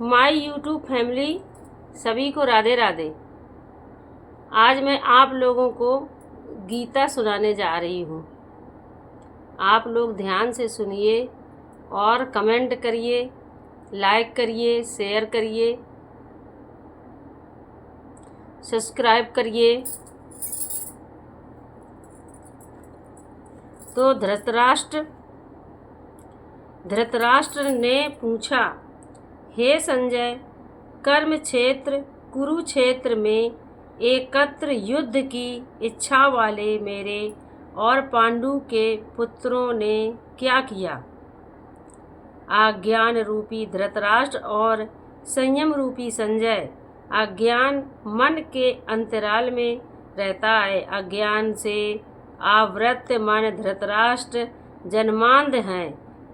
My YouTube family सभी को राधे राधे। आज मैं आप लोगों को गीता सुनाने जा रही हूँ। आप लोग ध्यान से सुनिए और कमेंट करिए, लाइक करिए, शेयर करिए, सब्सक्राइब करिए। तो धृतराष्ट्र ने पूछा, हे संजय, कर्म क्षेत्र कुरुक्षेत्र में एकत्र युद्ध की इच्छा वाले मेरे और पांडु के पुत्रों ने क्या किया? अज्ञान रूपी धृतराष्ट्र और संयम रूपी संजय। अज्ञान मन के अंतराल में रहता है। अज्ञान से आवृत मन धृतराष्ट्र जन्मांध हैं,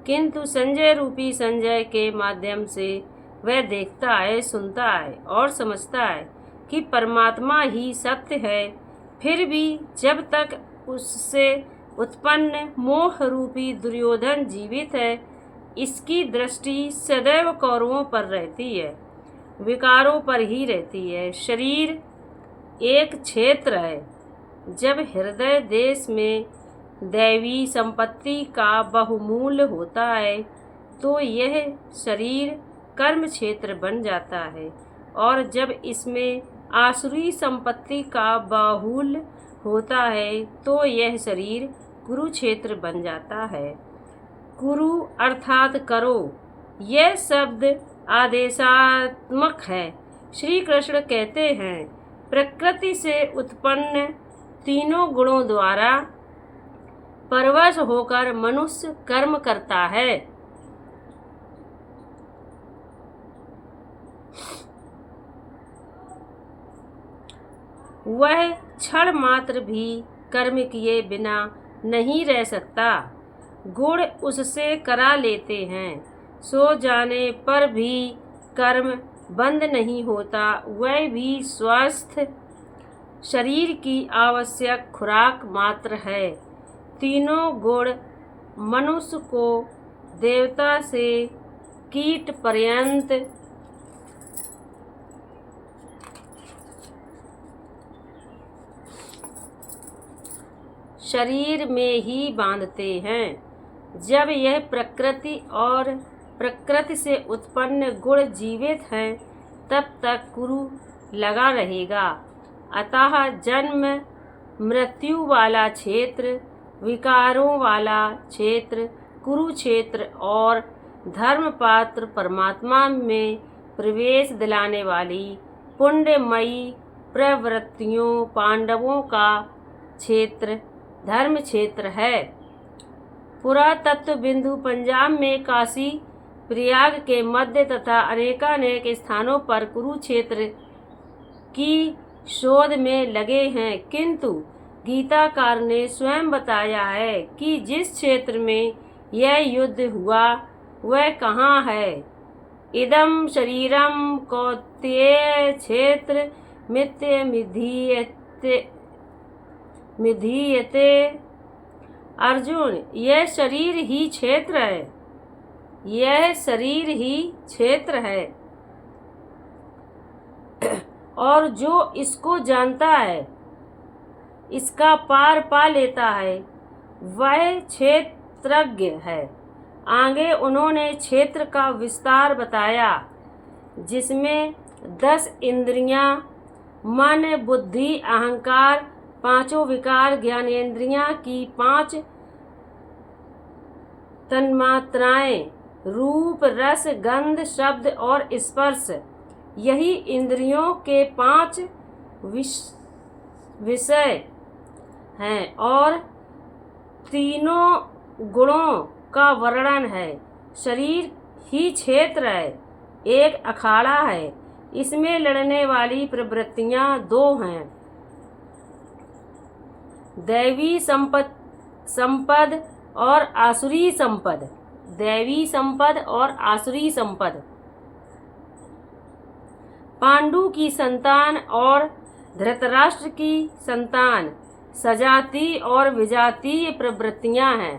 किंतु संजय रूपी संजय के माध्यम से वह देखता है, सुनता है और समझता है कि परमात्मा ही सत्य है। फिर भी जब तक उससे उत्पन्न मोह रूपी दुर्योधन जीवित है, इसकी दृष्टि सदैव कौरवों पर रहती है, विकारों पर ही रहती है। शरीर एक क्षेत्र है। जब हृदय देश में दैवी संपत्ति का बहुमूल्य होता है तो यह शरीर कर्म क्षेत्र बन जाता है, और जब इसमें आसुरी संपत्ति का बाहुल्य होता है तो यह शरीर कुरुक्षेत्र बन जाता है। कुरु अर्थात करो, यह शब्द आदेशात्मक है। श्री कृष्ण कहते हैं, प्रकृति से उत्पन्न तीनों गुणों द्वारा परवश होकर मनुष्य कर्म करता है। वह क्षण मात्र भी कर्म किए बिना नहीं रह सकता। गुण उससे करा लेते हैं। सो जाने पर भी कर्म बंद नहीं होता। वह भी स्वस्थ शरीर की आवश्यक खुराक मात्र है। तीनों गुण मनुष्य को देवता से कीट पर्यंत शरीर में ही बांधते हैं। जब यह प्रकृति और प्रकृति से उत्पन्न गुण जीवित हैं, तब तक कुरु लगा रहेगा। अतः जन्म मृत्यु वाला क्षेत्र, विकारों वाला क्षेत्र कुरुक्षेत्र और धर्मपात्र परमात्मा में प्रवेश दिलाने वाली पुण्यमयी प्रवृत्तियों पांडवों का क्षेत्र धर्म क्षेत्र है। पुरातत्व बिंदु पंजाब में काशी प्रयाग के मध्य तथा अनेकानेक स्थानों पर कुरुक्षेत्र की शोध में लगे हैं, किंतु गीताकार ने स्वयं बताया है कि जिस क्षेत्र में यह युद्ध हुआ वह कहाँ है। इदं शरीरम कौन्तेय क्षेत्र मिथ्य मिधीयते। अर्जुन, यह शरीर ही क्षेत्र है। यह शरीर ही क्षेत्र है, और जो इसको जानता है, इसका पार पा लेता है, वह क्षेत्रज्ञ है। आगे उन्होंने क्षेत्र का विस्तार बताया, जिसमें 10 इंद्रियां, मन, बुद्धि, अहंकार, पांचों विकार, ज्ञानेंद्रियां की 5 तन्मात्राएं, रूप, रस, गंध, शब्द और स्पर्श, यही इंद्रियों के 5 विषय हैं, और तीनों गुणों का वर्णन है। शरीर ही क्षेत्र है, एक अखाड़ा है। इसमें लड़ने वाली प्रवृत्तियां 2 हैं, दैवी संपद और आसुरी संपद। दैवी संपद और आसुरी संपद। पांडु की संतान और धृतराष्ट्र की संतान सजातीय और विजातीय प्रवृत्तियां हैं।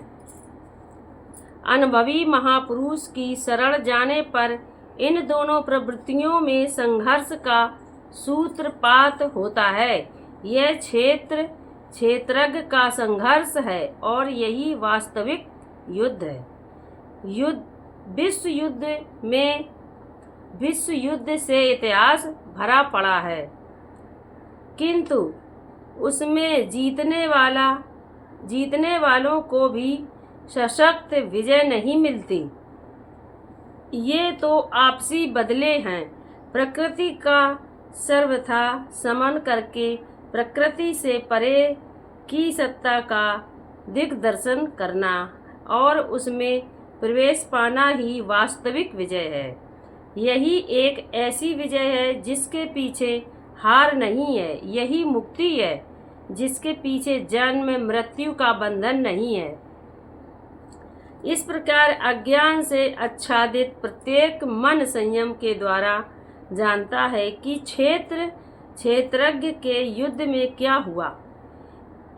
अनुभवी महापुरुष की शरण जाने पर इन दोनों प्रवृत्तियों में संघर्ष का सूत्रपात होता है। यह क्षेत्रज्ञ का संघर्ष है और यही वास्तविक युद्ध है। विश्व युद्ध से इतिहास भरा पड़ा है, किंतु उसमें जीतने वालों को भी सशक्त विजय नहीं मिलती। ये तो आपसी बदले हैं। प्रकृति का सर्वथा समन करके प्रकृति से परे की सत्ता का दिग्दर्शन करना और उसमें प्रवेश पाना ही वास्तविक विजय है। यही एक ऐसी विजय है जिसके पीछे हार नहीं है। यही मुक्ति है जिसके पीछे जन्म मृत्यु का बंधन नहीं है। इस प्रकार अज्ञान से आच्छादित प्रत्येक मन संयम के द्वारा जानता है कि क्षेत्रज्ञ के युद्ध में क्या हुआ।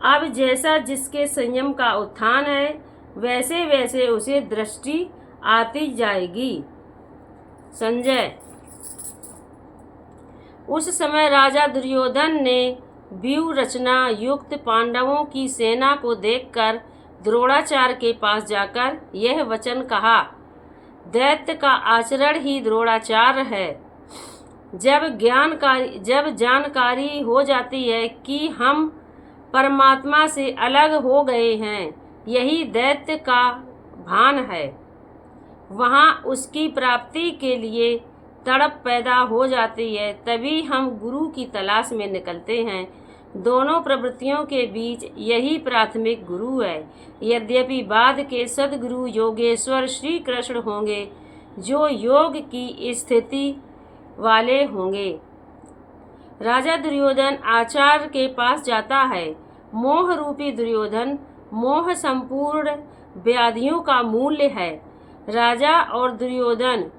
अब जैसा जिसके संयम का उत्थान है, वैसे वैसे उसे दृष्टि आती जाएगी। संजय। उस समय राजा दुर्योधन ने व्यूह रचना युक्त पांडवों की सेना को देखकर द्रोणाचार्य के पास जाकर यह वचन कहा। दैत्य का आचरण ही द्रोणाचार्य है। जब जानकारी हो जाती है कि हम परमात्मा से अलग हो गए हैं, यही दैत्य का भान है। वहाँ उसकी प्राप्ति के लिए तड़प पैदा हो जाती है। तभी हम गुरु की तलाश में निकलते हैं। दोनों प्रवृत्तियों के बीच यही प्राथमिक गुरु है। यद्यपि बाद के सद्गुरु योगेश्वर श्री कृष्ण होंगे, जो योग की स्थिति वाले होंगे। राजा दुर्योधन आचार्य के पास जाता है। मोह रूपी दुर्योधन मोह संपूर्ण व्याधियों का मूल्य है। राजा और दुर्योधन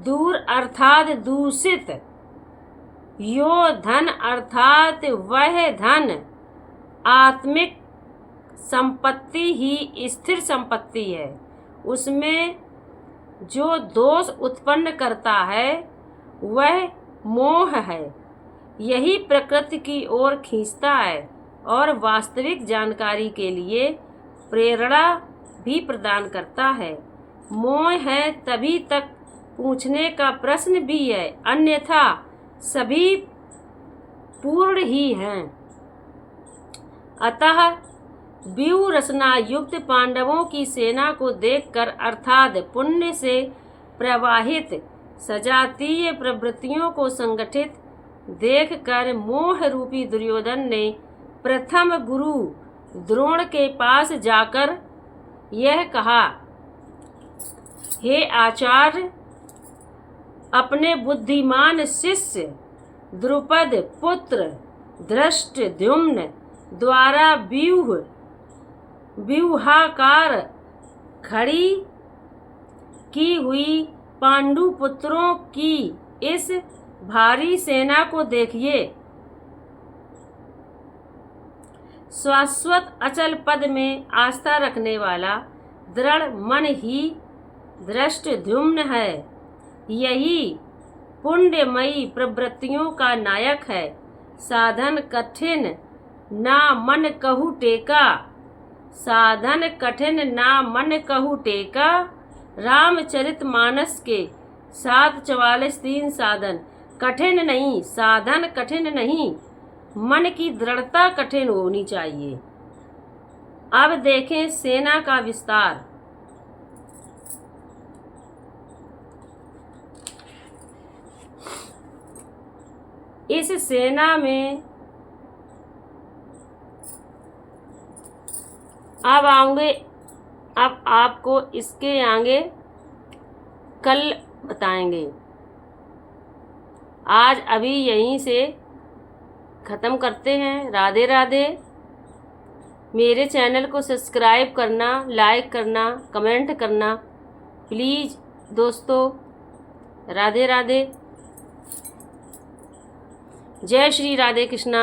दूर अर्थात दूषित, यो धन अर्थात वह धन आत्मिक संपत्ति ही स्थिर संपत्ति है। उसमें जो दोष उत्पन्न करता है वह मोह है। यही प्रकृति की ओर खींचता है और वास्तविक जानकारी के लिए प्रेरणा भी प्रदान करता है। मोह है तभी तक पूछने का प्रश्न भी है, अन्यथा सभी पूर्ण ही हैं। अतः व्यूह रचना युक्त पांडवों की सेना को देखकर अर्थात पुण्य से प्रवाहित सजातीय प्रवृत्तियों को संगठित देखकर मोह रूपी दुर्योधन ने प्रथम गुरु द्रोण के पास जाकर यह कहा, हे आचार्य, अपने बुद्धिमान शिष्य द्रुपद पुत्र धृष्टद्युम्न द्वारा व्यूहाकार खड़ी की हुई पांडु पुत्रों की इस भारी सेना को देखिए। शाश्वत अचल पद में आस्था रखने वाला दृढ़ मन ही धृष्टद्युम्न है। यही पुण्यमयी प्रवृत्तियों का नायक है। साधन कठिन ना मन कहू टेका, साधन कठिन ना मन कहू टेका। रामचरितमानस के 7:44-3 साधन कठिन नहीं, साधन कठिन नहीं, मन की दृढ़ता कठिन होनी चाहिए। अब देखें सेना का विस्तार। इस सेना में अब आपको इसके आगे कल बताएंगे। आज अभी यहीं से ख़त्म करते हैं। राधे राधे। मेरे चैनल को सब्सक्राइब करना, लाइक करना, कमेंट करना प्लीज़ दोस्तों। राधे राधे। जय श्री राधे कृष्णा।